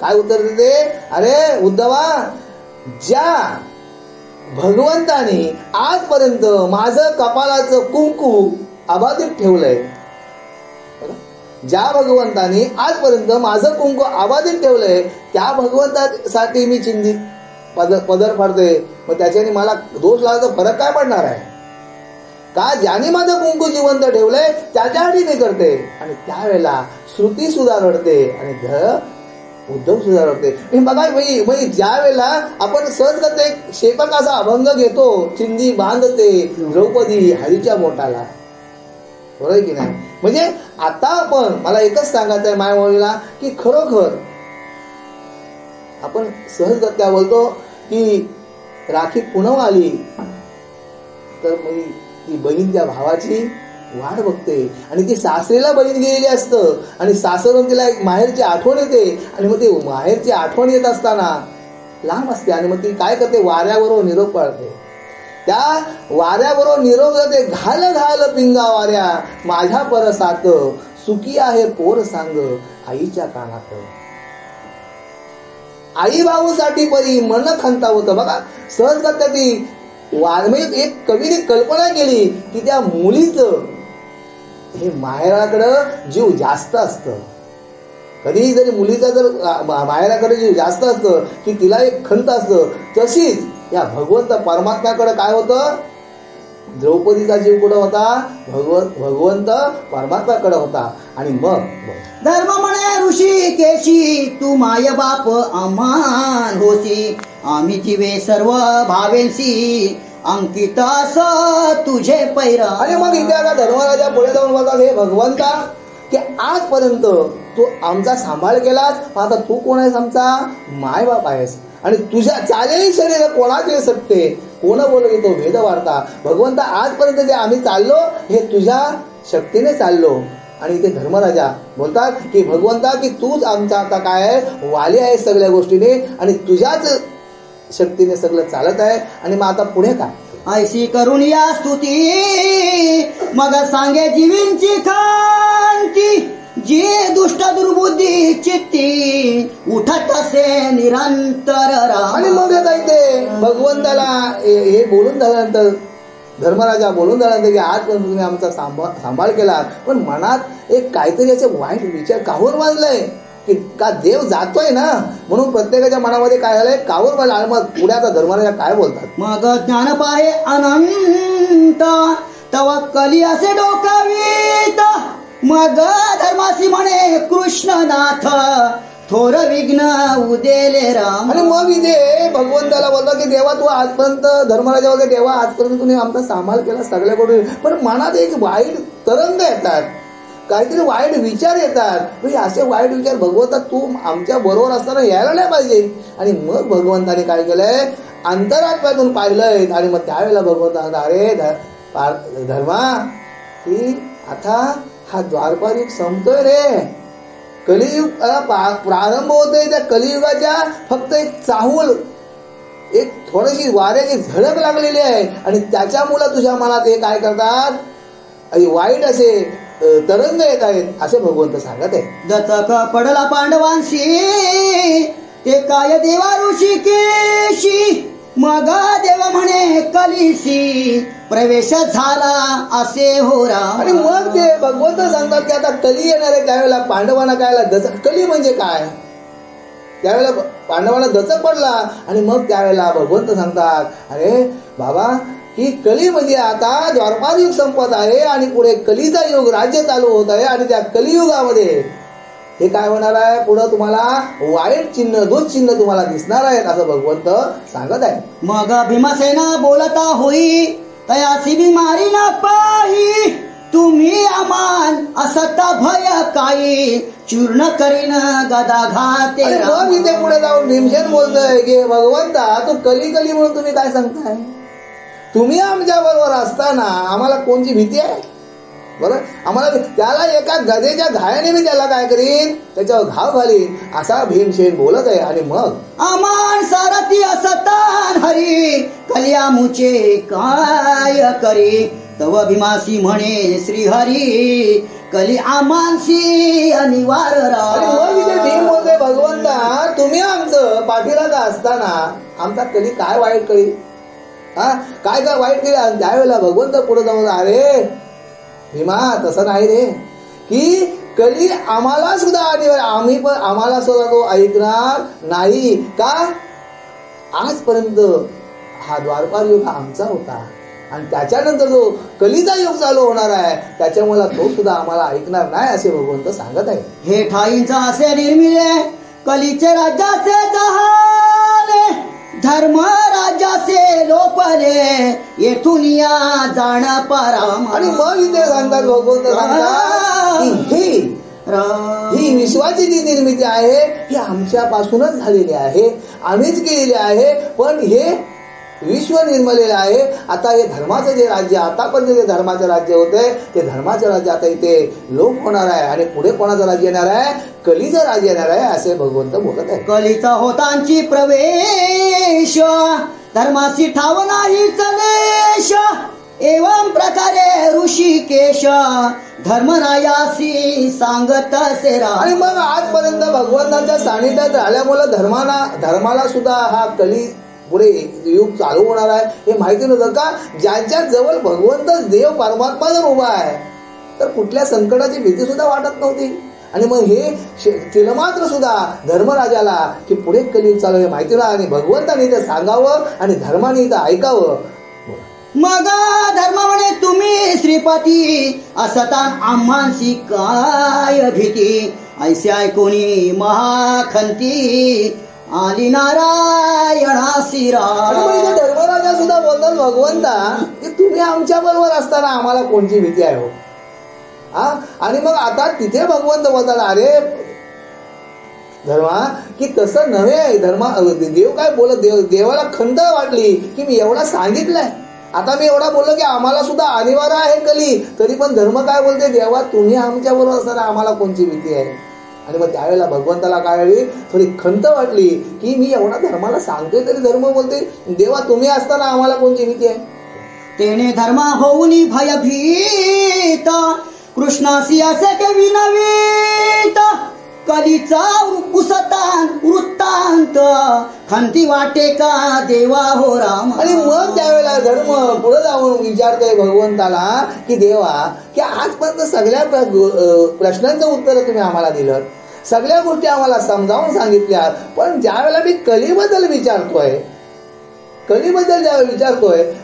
काय उत्तर देते? अरे उद्धवा, ज्या भगवंताने आजपर्यंत माझं कपाळाचं कुंकू अबाधित ठेवलंय, ज्या भगवंताने आजपर्यंत माझं कुंकू अबाधित ठेवलंय, त्या भगवंतासाठी मी चिंतित पदर फाडते. मग त्याच्याने मला दोष लागला, फरक काय पडणार आहे का? ज्याने माझं कुंकू जिवंत ठेवलंय त्याच्यासाठी मी करते. आणि त्यावेळेला श्रुती सुद्धा रडते आणि उद्धव सुद्धा रडते. बघा भाई, ज्या वेळेला आपण सहज करते शेपक असा अभंग घेतो, चिंदी बांधते द्रौपदी हरीच्या मोठाला, बरोबर की नाही? म्हणजे आता आपण, मला एकच सांगायचं आहे मायमौलीला, की खरोखर आपण सहजगत्या बोलतो की राखी पुनव आली तर मग ती बहीण त्या भावाची वाट बघते आणि ती सासरीला बहीण गेलेली असतं आणि सासरून तिला एक माहेरची आठवण येते. आणि मग ती माहेरची आठवण येत असताना लांब असते आणि मग ती काय करते? वाऱ्याबरोबर निरोप पाळते. त्या वाऱ्याबरोबर निरोप जाते, घाल घाल पिंगा वाऱ्या माझ्या परसात, सुखी आहे पोर सांग आईच्या कानात. आई भाऊसाठी परी मन खंता होतं. बघा सहज करता ती म्हणजे एक कवीने कल्पना केली की त्या मुलीचं हे माहेराकडं जीव जास्त असतं. कधीही जरी मुलीचा जर माहेराकडे जीव जास्त असतं की तिला एक खंत असतं, तशीच या भगवंत परमात्म्याकडे काय होतं? द्रौपदीचा जीव कुठं होता? भगवंत परमात्म्याकडे होता. आणि मग धर्म म्हणे ऋषी केशी, तू माय बाप आम्हान होसी, आम्ही जीवे सर्व भावेंशी, अंकित तुझे पैरा. आणि मग इथे आता धर्मराजा पुढे जाऊन बोलतात, हे भगवंता, की आजपर्यंत तू आमचा सांभाळ केलास, आता तू कोण आहेस? आमचा माय बाप आहेस. आणि तुझ्या चालेही शरीर कोणाचे सत्ते, कोण बोलतो भेद वार्ता. भगवंता आजपर्यंत जे आम्ही चाललो हे तुझ्या शक्तीने चाललो. आणि इथे धर्मराजा बोलतात की भगवंता, की तूच आमचा आता काय आहे? वाली आहे सगळ्या गोष्टीने आणि तुझ्याच शक्तीने सगळं चालत आहे. आणि मग आता पुढे काय? ऐशी करून या स्तुती, मग सांगे जीवींची खांती, जे दुष्ट दुर्बुद्धी चित्ती, उठत असे निरंतर राम. आणि मग आता इथे भगवंताला हे बोलून झाल्यानंतर, धर्मराजा बोलून झाल्यानंतर की आजपर्यंत तुम्ही आमचा सांभाळ केला, पण मनात एक काहीतरी याचे वाईट विचार काहून मानलंय की का देव जातोय ना, म्हणून प्रत्येकाच्या मनामध्ये काय झालंय? काहून मला. मग पुढे आता धर्मराजा काय बोलतात? मग ज्ञान पाहे अनंत, तव कली असे डोकावीत, मग धर्मासी म्हणे कृष्णनाथ, थोर विघ्न उदेले राम. आणि मग इथे भगवंताला बोलतो की देवा तू आजपर्यंत, धर्मराजा वगैरे, देवा आजपर्यंत तुम्ही आमचा सांभाळ केला सगळ्याकडून, पण मनात एक वाईट तरंग येतात, काहीतरी वाईट विचार येतात. असे वाईट विचार भगवंता तू आमच्या बरोबर असताना यायला नाही पाहिजे. आणि मग भगवंताने काय केलंय? अंतरात्म्यातून पाहिलंय. आणि मग त्यावेळेला भगवंता, अरे धर्मा, की आता हा द्वारपार युग संपतोय रे, कलियुग प्रारंभ होतोय. त्या कलियुगाच्या फक्त एक चाहूल, एक थोडीशी वाऱ्याची झळक लागलेली आहे आणि त्याच्यामुळे तुझ्या मनात हे काय करतात? वाईट असे तरंग येत आहेत, असे भगवंत सांगत आहे. दत्तक पडला पांडवांशी, ते काय देवा ऋषिकेशी, मग देव म्हणे कलीसी, प्रवेश झाला असे हो राम. आणि मग ते भगवंत सांगतात की आता कली येणार आहे. त्यावेळेला पांडवांना काय दचक, कली म्हणजे काय? त्यावेळेला पांडवांना दचक पडला. आणि मग त्यावेळेला भगवंत सांगतात, अरे बाबा, की कली म्हणजे आता द्वारपार युग संपत आहे आणि पुढे कलीचा युग राज्य चालू होत आहे. आणि त्या कलियुगामध्ये हे काय होणार आहे? पुढे तुम्हाला वाईट चिन्ह, दुःचिन्ह तुम्हाला दिसणार आहेत, असं भगवंत सांगत आहे. मग भीमसेना बोलता होई, तयासी बिमारी ना पाही, तुम्ही आमान असता भय काही, चूर्ण करीन गदा घाते. मग इथे पुढे जाऊन भीमसेन बोलतोय की भगवंता, तू कली कली म्हणून तुम्ही काय सांगताय? तुम्ही आमच्या बरोबर असताना आम्हाला कोणची भीती आहे? बरं, आम्हाला त्याला एका गदेच्या घायाने मी त्याला काय करीन, त्याच्यावर घाव घालीन, असा भीमसेन बोलत आहे. आणि मग आमान सारथी असतान हरी कल्यामुचे काय करी, तव भीमासी म्हणे श्रीहरी कली आमानसी अनिवार्य आणि मग इथे भीम बोलते, भगवंता तुम्ही आमचं पाठीराखा असताना आमचा कली काय वाईट करी, काय काय वाईट केली. आणि त्यावेळेला भगवंत पुढे जाऊन, अरे भीमा तसं नाही रे, की कली आम्हाला सुद्धा अनिवार्य, आम्ही पण आम्हाला सुद्धा तो ऐकणार नाही का. आजपर्यंत हा द्वारपार युग आमचा होता आणि त्याच्यानंतर जो कलीचा युग चालू होणार आहे त्याच्यामुळे तो सुद्धा आम्हाला ऐकणार नाही असे भगवंत सांगत आहे. हे ठाईंचा असे निर्मिले कलीचे राज्याचे जहाले, धर्म राज्याचे लोपले येथून या जाण पराम. आणि मग इथे सांगतात भगवंत सांगतात की ही विश्वाची जी निर्मिती आहे ही आमच्यापासूनच झालेली आहे, आम्हीच केलेली आहे. पण हे विश्व निर्मलेलं आहे. आता हे धर्माचं जे राज्य, आतापर्यंत जे धर्माचं राज्य होते ते धर्माचं राज्य आता इथे लोप होणार आहे आणि पुढे कोणाचं राज्य येणार आहे, कलीचं राज्य येणार आहे असे भगवंत बोलत आहे. कलीचा होतांची प्रवेश धर्मासी ठाव नाही चलेश, एवं प्रकारे ऋषिकेश धर्मरायासी सांगत असे. आणि मग आजपर्यंत भगवंताच्या सानिध्यात राहिल्यामुळे धर्माला सुद्धा हा कली पुढे युग चालू होणार आहे हे माहिती नव्हतं का. ज्यांच्या जवळ भगवंतच देव परमात्मा जर उभा आहे तर कुठल्या संकटाची भीती सुद्धा वाटत नव्हती. आणि मग हे तिलमात्र सुद्धा धर्मराजाला की पुढे कलियुग चालू हे माहिती नाही आणि भगवंताने इथं सांगावं आणि धर्माने इथं ऐकावं. मग धर्म म्हणे तुम्ही श्रीपती असतान आम्हांशी काय भीती, ऐसे ऐकोनी महाखंती आली नारायणासी राम. धर्मराजा सुद्धा बोलतात भगवंता की तुम्ही आमच्या बरोबर असताना आम्हाला कोणची भीती आहे हो. आणि मग आता तिथे भगवंत बोलतात, अरे धर्मा की तसं नव्हे आहे. देव काय बोलत, देवाला खंत वाटली की मी एवढा सांगितलंय, आता मी एवढा बोललो की आम्हाला सुद्धा अनिवार्य आहे कली, तरी पण धर्म काय बोलते, देवा तुम्ही आमच्या बरोबर असताना आम्हाला कोणची भीती आहे. आणि मग त्यावेळेला भगवंताला काय वेळी थोडी खंत वाटली की मी एवढा धर्माला सांगतोय तरी धर्म बोलते देवा तुम्ही असताना आम्हाला कोणची भीती आहे. तेने धर्मा होऊनी भयभीत कृष्णासी असे के विनवीत, कलीचा उसतान वृत्तांत खंती वाटे का देवा हो राम. आणि मग त्यावेळेला धर्म पुढे जाऊन विचारतोय भगवंताला की देवा की आजपर्यंत सगळ्या प्रश्नांचं उत्तर तुम्ही आम्हाला दिलं, सगळ्या गोष्टी आम्हाला समजावून सांगितल्या, पण ज्यावेळेला मी कलीबद्दल विचारतोय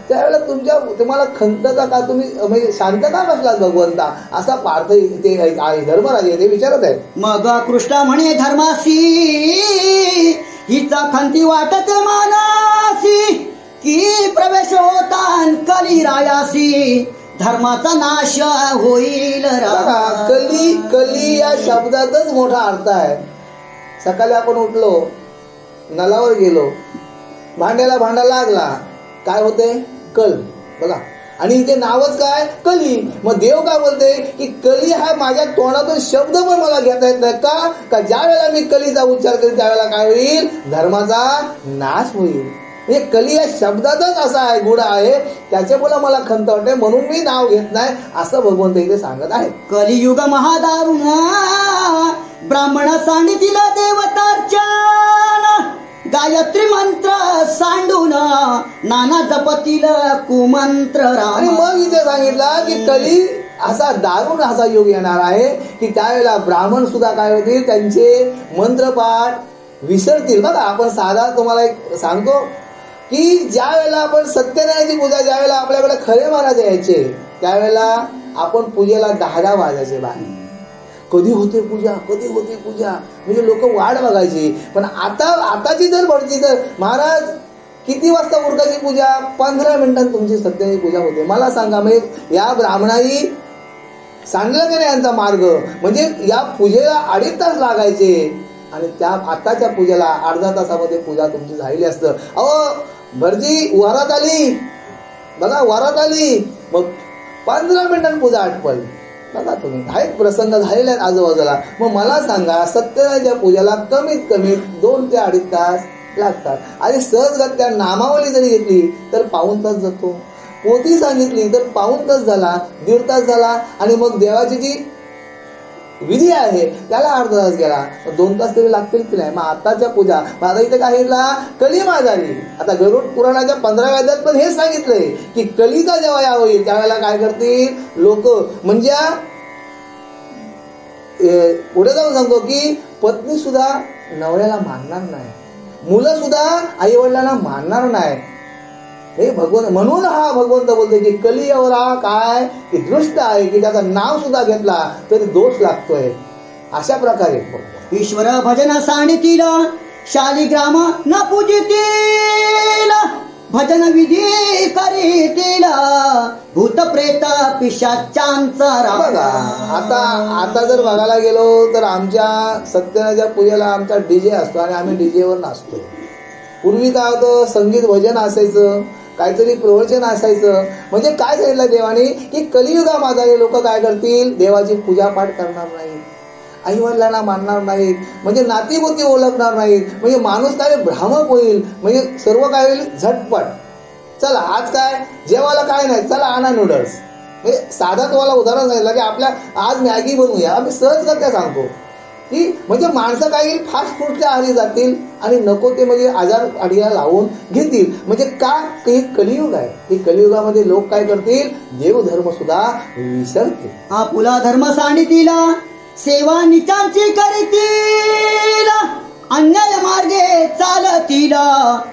त्यावेळेला तुम्हाला खंतता का, तुम्ही म्हणजे शांत का बसलात भगवंता असा पार्थ ते धर्मराजे ते विचारत आहे. मग कृष्ण म्हणे धर्मासी हिचा खंती वाटते मानासी, की प्रवेश होता कलिरायासी धर्माचा नाश होईल. कली या शब्दातच मोठा अर्थ आहे. सकाळी आपण उठलो, नलावर गेलो, भांड्याला भांडा लागला, काय होते कल बघा, आणि इथे नावच काय कली. मग देव काय बोलते की कली हा माझ्या तोंडातून शब्द पण मला घेता येत नाही का ज्या वेळेला मी कलीचा उच्चार करेन त्यावेळेला काय होईल, धर्माचा नाश होईल. म्हणजे कली या शब्दातच असा आहे, गुढ आहे, त्याच्यामुळे मला खंत वाटते म्हणून मी नाव घेत नाही असं भगवंत इथे सांगत आहे. कलियुग महादारुण ब्राह्मण सांडितील देवतार्चन, गायत्री मंत्र सांडून नाना जपतील कुमंत्र राम. आणि मग इथे सांगितलं की कली असा दारुण असा युग येणार आहे की त्यावेळेला ब्राह्मण सुद्धा काय होतील, त्यांचे मंत्रपाठ विसरतील. बघा आपण साधा तुम्हाला एक सांगतो की ज्या वेळेला आपण सत्यनारायणाची पूजा, ज्या वेळेला आपल्याकडे खरे महाराज यायचे त्यावेळेला आपण पूजेला 10 वाजायचे बाहेर, कधी होते पूजा म्हणजे लोक वाट बघायची. पण आताची जर भरती तर महाराज किती वाजता उरकायची पूजा, 15 मिनिटांत तुमची सत्याची पूजा होते. मला सांगा म्हणजे या ब्राह्मणाई सांगलं की नाही यांचा मार्ग, म्हणजे या पूजेला 2.5 तास लागायचे आणि त्या आताच्या पूजेला अर्धा तासामध्ये पूजा तुमची झालेली असतं. अहो भरजी वरात आली बघा, वरात आली मग 15 मिनिटांत पूजा आटपल. बघा तुम्ही हा एक प्रसंग झालेला आहे आजूबाजूला. मग मला सांगा सत्यनारायणच्या पूजेला कमीत कमी 2 ते 2.5 तास लागतात. आणि सहजगत्या नामावली जरी घेतली तर पाऊण तास जातो. पोथी सांगितली तर पाऊण तास झाला, 1.5 तास झाला. आणि मग देवाची जी विधी आहे त्याला अर्धा तास गेला. 2 तास तरी लागतील की नाही. मग आताच्या पूजा आता इथे काय कली माजारी. आता गरुड पुराणाच्या 15व्या अध्यायात पण हेच सांगितलंय की कलीचा जेव्हा या होईल त्यावेळेला काय करतील लोक. म्हणजे पुढे जाऊन सांगतो की पत्नी सुद्धा नवऱ्याला मानणार नाही, मुलं सुद्धा आई वडिलांना मानणार नाही. हे भगवंत म्हणून हा भगवंत बोलतोय की कली एवढा काय की दृष्ट आहे की त्याचं नाव सुद्धा घेतला तरी दोष लागतोय. अशा प्रकारे ईश्वर भजन सांडितील शालिग्राम न पूजितील भजन विधी करीतील भूत प्रेत पिशाचांचा बघा. आता जर बघायला गेलो तर आमच्या सत्यनारायणच्या पूजेला आमचा डीजे असतो आणि आम्ही डीजेवर नाचतो. पूर्वी काय होतं संगीत भजन असायचं, काहीतरी प्रवचन असायचं. म्हणजे काय सांगितलं देवाने की कलियुगामध्ये लोक काय करतील देवाची पूजा पाठ करणार नाहीत, आई वडिलांना मानणार नाहीत, म्हणजे नातीगोती ओळखणार नाहीत. म्हणजे माणूस काय भ्रामक होईल. म्हणजे सर्व काय होईल झटपट. चला आज काय जेवायला काय नाही, चला आणा नूडल्स. म्हणजे साधा तुम्हाला उदाहरण सांगितलं की आपल्या आज मॅगी बनवूया. आम्ही सहज करता सांगतो की म्हणजे माणसं काय येईल फास्ट फूडच्या आहारी जातील आणि नको ते म्हणजे आजार अडीला लावून घेतील. म्हणजे का हे कलियुग आहे. हे कलियुगामध्ये लोक काय करतील देवधर्म सुद्धा विसरतील. आपुला धर्म सांडितील सेवा निचांची करीतील अन्याय मार्गे चालतील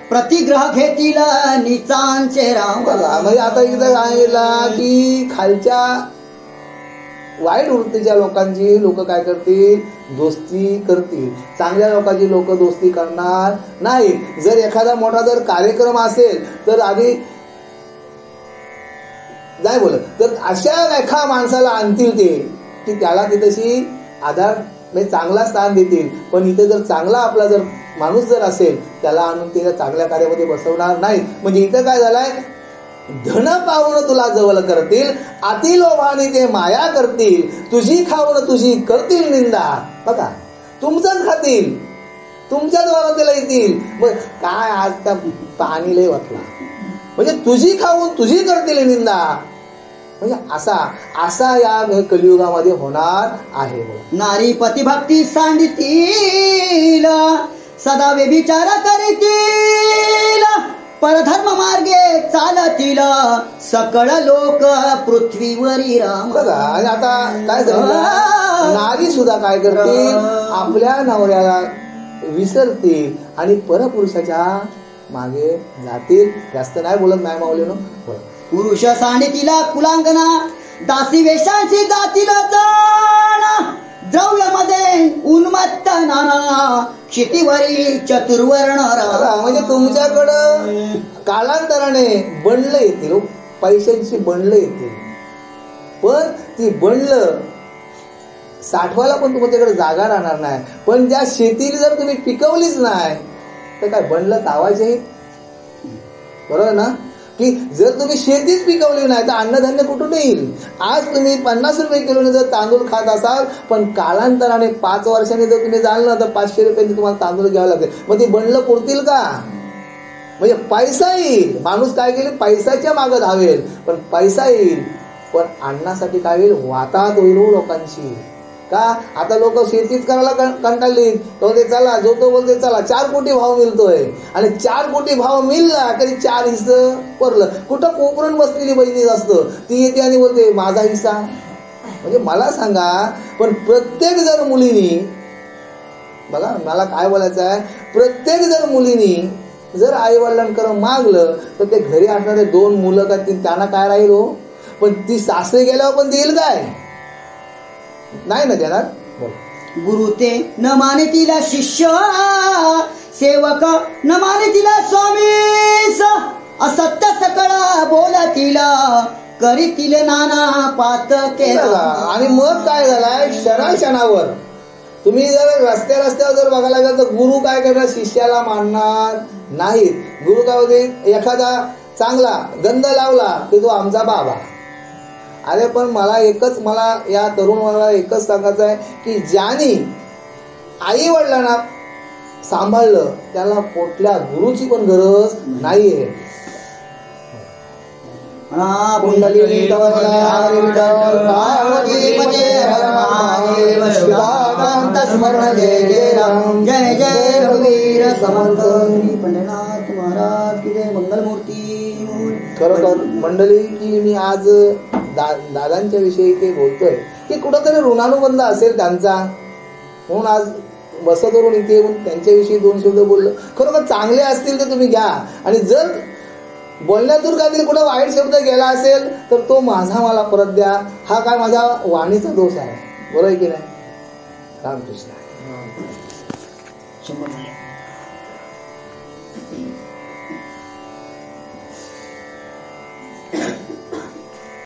प्रतिग्रह घेतील निचांचे राम. म्हणजे आता इथं सांगितलं की खालच्या वाईट वृत्तीच्या लोकांची लोक काय करतील दोस्ती करतील, चांगल्या लोकांची लोक दोस्ती करणार नाहीत. जर एखादा मोठा जर कार्यक्रम असेल तर आधी नाही बोलत तर अशा एका माणसाला आणतील ते की त्याला तिथेशी आधार म्हणजे चांगला स्थान देतील. पण इथे जर चांगला आपला जर माणूस जर असेल त्याला आणून ते चांगल्या कार्यामध्ये बसवणार नाहीत. म्हणजे इथं काय झालंय धन पाहून तुला जवळ करतील अति लोभाने ते माया करतील तुझी खाऊन तुझी करतील निंदा. बघा तुमचंच खातील, तुमच्याच वरातीला येतील. मग काय आज त्या पाणी लय वाटला म्हणजे तुझी खाऊन तुझी करतील निंदा. म्हणजे असा या कलियुगामध्ये होणार आहे. नारी पतिभक्ती सांडितील सदा व्यभिचार करीतील परधर्म मार्गे चालतील सकळ लोक पृथ्वीवरी राम. बघा आणि आता काय झालं नारी सुद्धा काय करतील आपल्या नवऱ्याला विसरतील आणि परपुरुषाच्या मागे जातील. जास्त नाही बोलत नाही माऊलीनो. पुरुष सांडितील कुलांगना दासी वेशांची जातील जाण द्रव्यामध्ये उन्मत्त नाना क्षितिवरी चतुर्वर्ण. म्हणजे तुमच्याकडं कालांतराने बंडलं येतील, पैशांची बंडलं येतील. पण ती बंडलं साठवायला पण तुमच्याकडे जागा राहणार नाही. पण ज्या शेतीला जर तुम्ही पिकवलीच नाही तर काय बंडलं तावायचे. बरोबर ना की जर तुम्ही शेतीच पिकवली नाही तर अन्नधान्य कुठून येईल. आज तुम्ही 50 रुपये किलोने जर तांदूळ खात असाल पण कालांतराने 5 वर्षांनी जर तुम्ही जाल ना तर 500 रुपयांनी तुम्हाला तांदूळ घ्यावं लागेल. मग ती बंडलं पुरतील का. म्हणजे पैसा येईल, माणूस काय केले पैशाच्या मागे धावेल पण पैसा येईल पण अन्नासाठी काय होईल वाताहत होईल लोकांची. का आता लोक शेतीच करायला कंटाळली. बोलते चला जो तो बोलते चला 4 कोटी भाव मिळतोय आणि 4 कोटी भाव मिळला तरी 4 हिस्सं पडलं. कुठं कोपरून बसलेली बहिणी असतं ती येते आणि बोलते माझा हिस्सा. म्हणजे मला सांगा पण प्रत्येक जर मुलीनी बघा मला काय बोलायचं आहे प्रत्येक जर मुलीनी जर आई वडिलांकडे मागलं तर ते घरी असणारे 2 मुलं का त्यांना काय राहील हो. पण ती सासरी गेल्यावर पण देईल काय नाही ना देणार. गुरु ते न मानितील शिष्य सेवक न मानितील स्वामीस असत्य सकळ बोलतील करीतील नाना पातके. आणि मग काय झालाय क्षणावर तुम्ही जर रस्त्यावर जर बघायला गेलं तर गुरु काय करणार शिष्याला मानणार नाहीत. गुरु काय होते एखादा चांगला गंध लावला की तो आमचा बाबा अरे पण मला या तरुणाला एकच सांगायचं आहे की ज्याने आई वडिलांना सांभाळलं त्याला कुठल्या गुरुची पण गरज नाहीये. पुंडलिक स्मरण जय जय राम जय जय रघुवीर समर्थ. पंढरीनाथ महाराज की जय. मंगलमूर्ती. खरोखर मंडळी की मी आज दादांच्या विषयी ते बोलतोय की कुठंतरी ऋणानुबंध असेल त्यांचा, म्हणून आज बसत करून इथे येऊन त्यांच्याविषयी 2 शब्द बोललो. खरोखर चांगले असतील तर तुम्ही घ्या, आणि जर बोलण्यातून काहीतरी कुठं वाईट शब्द गेला असेल तर तो मला परत द्या. हा काय माझ्या वाणीचा दोष आहे, बरोबर आहे की नाही? रामकृष्ण.